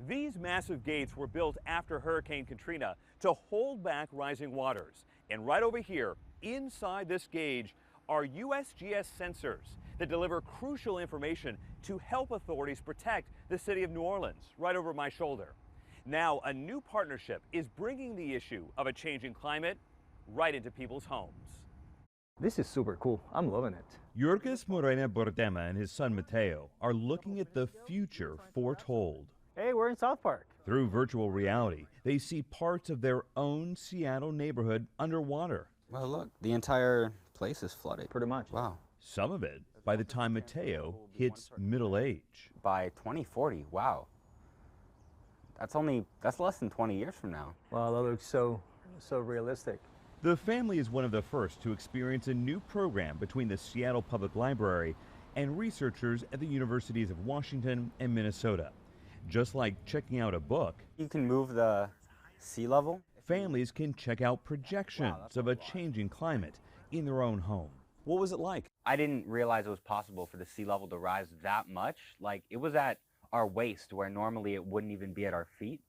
These massive gates were built after Hurricane Katrina to hold back rising waters. And right over here, inside this gauge, are USGS sensors that deliver crucial information to help authorities protect the city of New Orleans, right over my shoulder. Now, a new partnership is bringing the issue of a changing climate right into people's homes. This is super cool. I'm loving it. Yurgis Morena Bordema and his son Mateo are looking at the future foretold. Hey, we're in South Park. Through virtual reality, they see parts of their own Seattle neighborhood underwater. Well, look, the entire place is flooded. Pretty much. Wow. Some of it by the time Mateo hits middle age. By 2040, wow. That's less than 20 years from now. Wow, that looks so realistic. The family is one of the first to experience a new program between the Seattle Public Library and researchers at the universities of Washington and Minnesota. Just like checking out a book, You can move the sea level. families can check out projections of a changing climate in their own home. What was it like? I didn't realize it was possible for the sea level to rise that much. Like, it was at our waist where normally it wouldn't even be at our feet.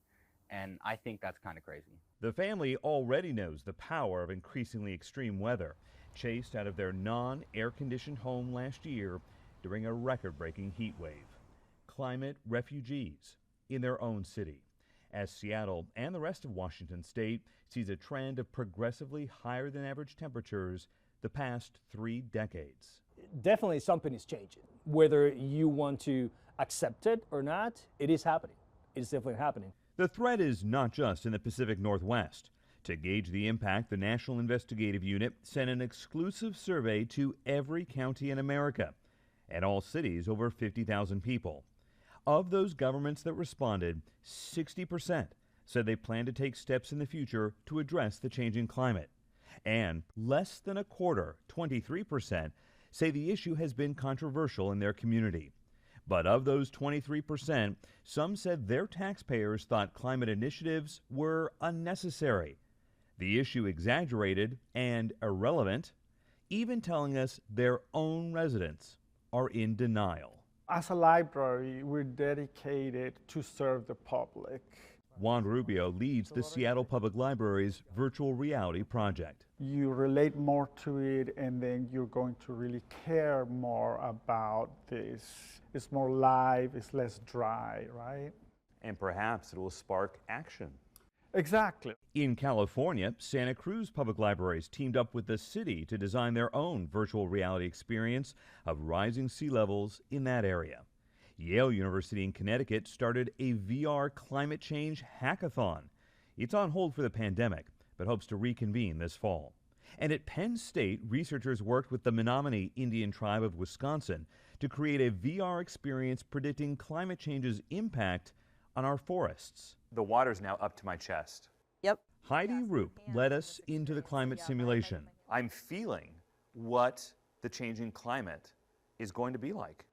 And I think that's kind of crazy. The family already knows the power of increasingly extreme weather, chased out of their non-air-conditioned home last year during a record-breaking heat wave. Climate refugees in their own city, as Seattle and the rest of Washington state sees a trend of progressively higher than average temperatures the past 3 decades. Definitely something is changing. Whether you want to accept it or not, it is happening. It's definitely happening. The threat is not just in the Pacific Northwest. To gauge the impact, the National Investigative Unit sent an exclusive survey to every county in America and all cities over 50,000 people. Of those governments that responded, 60% said they plan to take steps in the future to address the changing climate. And less than a quarter, 23%, say the issue has been controversial in their community. But of those 23%, some said their taxpayers thought climate initiatives were unnecessary, the issue exaggerated and irrelevant, even telling us their own residents are in denial. As a library, we're dedicated to serve the public. Juan Rubio leads the Seattle Public Library's virtual reality project. You relate more to it, and then you're going to really care more about this. It's more live, it's less dry, right? And perhaps it will spark action. Exactly. In California, Santa Cruz Public Libraries teamed up with the city to design their own virtual reality experience of rising sea levels in that area. Yale University in Connecticut started a VR climate change hackathon. It's on hold for the pandemic, but hopes to reconvene this fall. And at Penn State, researchers worked with the Menominee Indian tribe of Wisconsin to create a VR experience predicting climate change's impact on our forests. The water's now up to my chest. Yep. Heidi Roop led us into the climate simulation. I'm feeling what the changing climate is going to be like.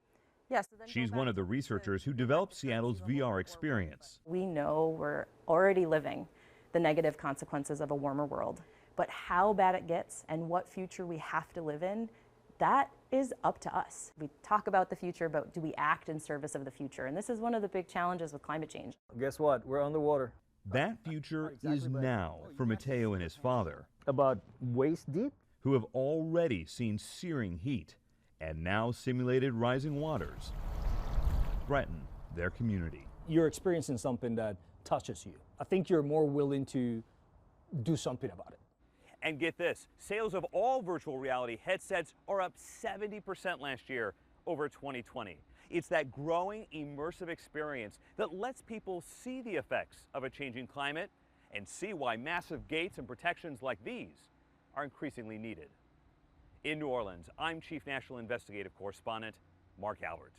Yeah, so then She's one of the researchers who developed Seattle's VR experience. we know we're already living the negative consequences of a warmer world. But how bad it gets and what future we have to live in, that is up to us. We talk about the future, but do we act in service of the future? And this is one of the big challenges with climate change. Guess what? We're underwater. That future is now for Mateo and his father, About waist deep. who have already seen searing heat and now simulated rising waters threaten their community. You're experiencing something that touches you. I think you're more willing to do something about it. And get this, sales of all virtual reality headsets are up 70% last year over 2020. It's that growing immersive experience that lets people see the effects of a changing climate and see why massive gates and protections like these are increasingly needed. In New Orleans, I'm Chief National Investigative Correspondent Mark Albert.